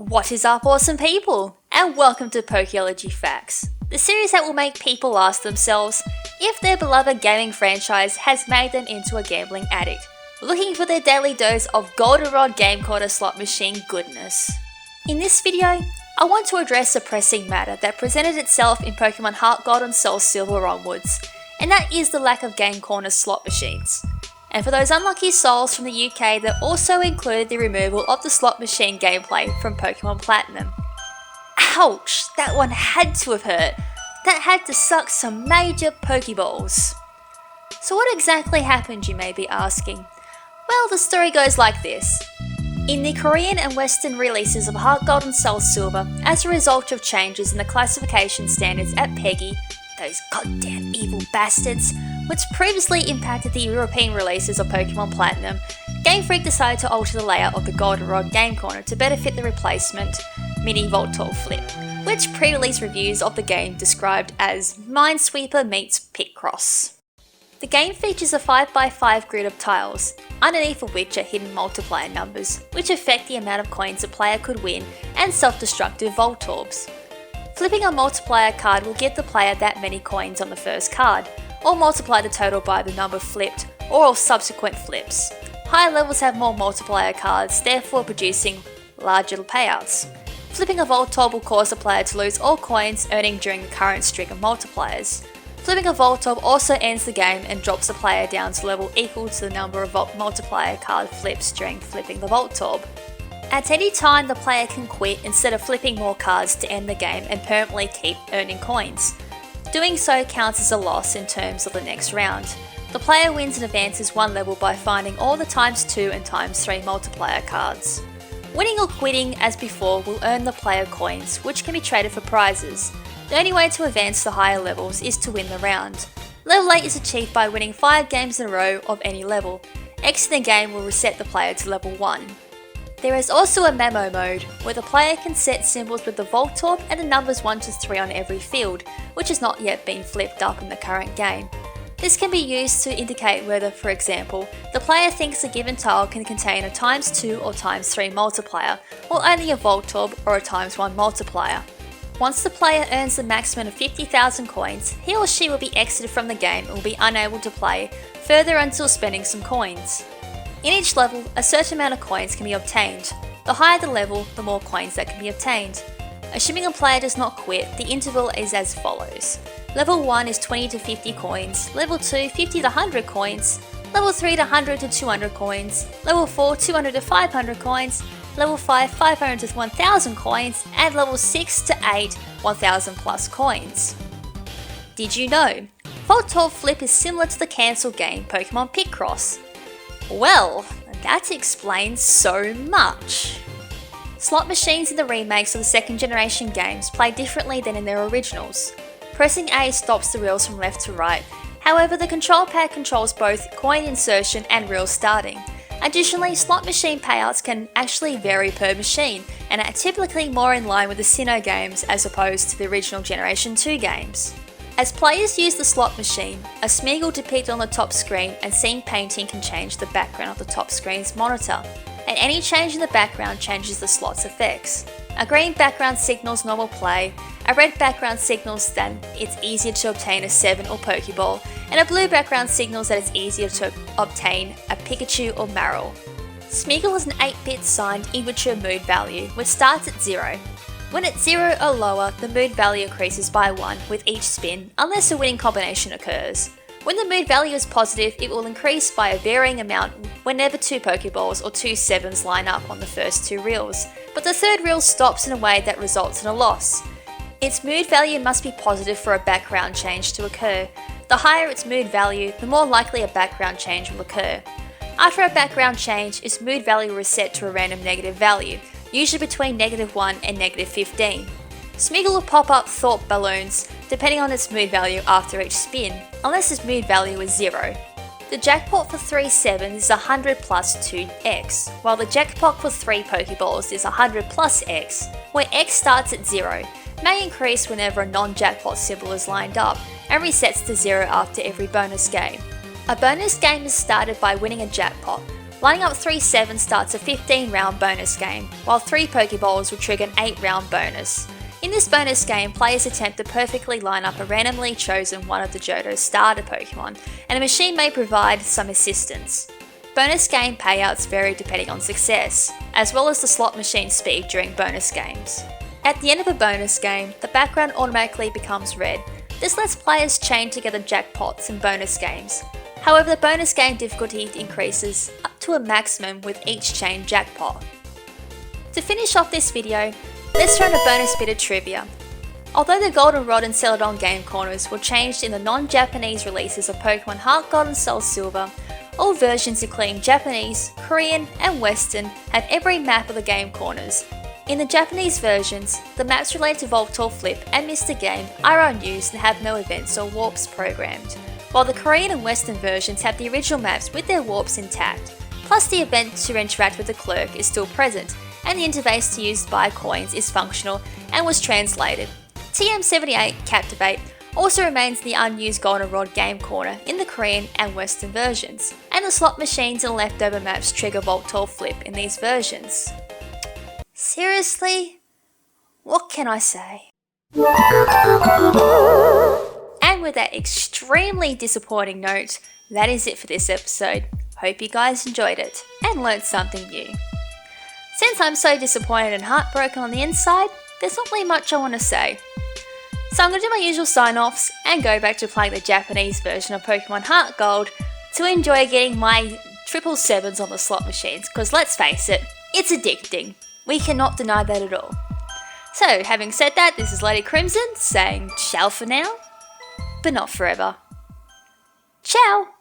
What is up, awesome people? And welcome to Pokeology Facts, the series that will make people ask themselves if their beloved gaming franchise has made them into a gambling addict, looking for their daily dose of Goldenrod Gamecorder slot machine goodness. In this video, I want to address a pressing matter that presented itself in Pokemon Heart Gold and Soul Silver onwards, and that is the lack of Game Corner slot machines. And for those unlucky souls from the UK, that also included the removal of the slot machine gameplay from Pokemon Platinum. Ouch, that one had to have hurt. That had to suck some major Pokeballs. So what exactly happened, you may be asking? Well, the story goes like this. In the Korean and Western releases of Heart Gold and Soul Silver, as a result of changes in the classification standards at PEGI, those goddamn evil bastards, which previously impacted the European releases of Pokemon Platinum, Game Freak decided to alter the layout of the Goldenrod Game Corner to better fit the replacement Mini Voltorb Flip, which pre-release reviews of the game described as Minesweeper meets Picross. The game features a 5x5 grid of tiles, underneath of which are hidden multiplier numbers, which affect the amount of coins a player could win, and self-destructive Voltorbs. Flipping a multiplier card will give the player that many coins on the first card, or multiply the total by the number flipped or all subsequent flips. Higher levels have more multiplier cards, therefore producing larger payouts. Flipping a Voltorb will cause the player to lose all coins earning during the current string of multipliers. Flipping a Voltorb also ends the game and drops the player down to level equal to the number of multiplier card flips during flipping the Voltorb. At any time, the player can quit instead of flipping more cards to end the game and permanently keep earning coins. Doing so counts as a loss in terms of the next round. The player wins and advances one level by finding all the ×2 and ×3 multiplier cards. Winning or quitting, as before, will earn the player coins, which can be traded for prizes. The only way to advance to higher levels is to win the round. Level 8 is achieved by winning 5 games in a row of any level. Exiting the game will reset the player to level 1. There is also a memo mode, where the player can set symbols with the Voltorb and the numbers 1 to 3 on every field, which has not yet been flipped up in the current game. This can be used to indicate whether, for example, the player thinks a given tile can contain a ×2 or ×3 multiplier, or only a Voltorb or a ×1 multiplier. Once the player earns the maximum of 50,000 coins, he or she will be exited from the game and will be unable to play further until spending some coins. In each level, a certain amount of coins can be obtained. The higher the level, the more coins that can be obtained. Assuming a player does not quit, the interval is as follows. Level 1 is 20 to 50 coins, Level 2 50 to 100 coins, Level 3 to 100 to 200 coins, Level 4 200 to 500 coins, Level 5 500 to 1000 coins, and Level 6 to 8 1000 plus coins. Did you know? Voltorb Flip is similar to the cancelled game Pokemon Picross. Well, that explains so much. Slot machines in the remakes of the second generation games play differently than in their originals. Pressing A stops the reels from left to right, however the control pad controls both coin insertion and reel starting. Additionally, slot machine payouts can actually vary per machine and are typically more in line with the Sinnoh games as opposed to the original Generation 2 games. As players use the slot machine, a Smeagol depicted on the top screen and scene painting can change the background of the top screen's monitor, and any change in the background changes the slot's effects. A green background signals normal play, a red background signals that it's easier to obtain a 7 or Pokeball, and a blue background signals that it's easier to obtain a Pikachu or Marill. Smeagol is an 8-bit signed immature mood value, which starts at 0. When it's 0 or lower, the mood value increases by 1 with each spin, unless a winning combination occurs. When the mood value is positive, it will increase by a varying amount whenever 2 Pokeballs or 2 7s line up on the first 2 reels, but the third reel stops in a way that results in a loss. Its mood value must be positive for a background change to occur. The higher its mood value, the more likely a background change will occur. After a background change, its mood value will reset to a random negative value, usually between -1 and -15. Smeagol will pop up thought balloons depending on its mood value after each spin, unless its mood value is 0. The jackpot for 3 7s is 100 plus 2x, while the jackpot for 3 Pokeballs is 100 plus x, where x starts at 0, may increase whenever a non-jackpot symbol is lined up, and resets to 0 after every bonus game. A bonus game is started by winning a jackpot, Lining up 3 7 starts a 15 round bonus game, while 3 Pokeballs will trigger an 8 round bonus. In this bonus game, players attempt to perfectly line up a randomly chosen one of the Johto's starter Pokemon, and the machine may provide some assistance. Bonus game payouts vary depending on success, as well as the slot machine speed during bonus games. At the end of a bonus game, the background automatically becomes red. This lets players chain together jackpots in bonus games. However, the bonus game difficulty increases up to a maximum with each chain jackpot. To finish off this video, let's throw in a bonus bit of trivia. Although the Goldenrod and Celadon game corners were changed in the non-Japanese releases of Pokemon Heart Gold and Soul Silver, all versions including Japanese, Korean and Western have every map of the game corners. In the Japanese versions, the maps related to Voltorb Flip and Mr. Game are unused and have no events or warps programmed, while the Korean and Western versions have the original maps with their warps intact, plus the event to interact with the clerk is still present, and the interface to use to buy coins is functional and was translated. TM78 Captivate also remains the unused Goldenrod game corner in the Korean and Western versions, and the slot machines and leftover maps trigger Voltorb Flip in these versions. Seriously? What can I say? And with that extremely disappointing note, that is it for this episode. Hope you guys enjoyed it and learnt something new. Since I'm so disappointed and heartbroken on the inside, there's not really much I want to say. So I'm going to do my usual sign-offs and go back to playing the Japanese version of Pokemon Heart Gold to enjoy getting my 777s on the slot machines, because let's face it, it's addicting. We cannot deny that at all. So, having said that, this is Lady KrimZen saying ciao for now, but not forever. Ciao!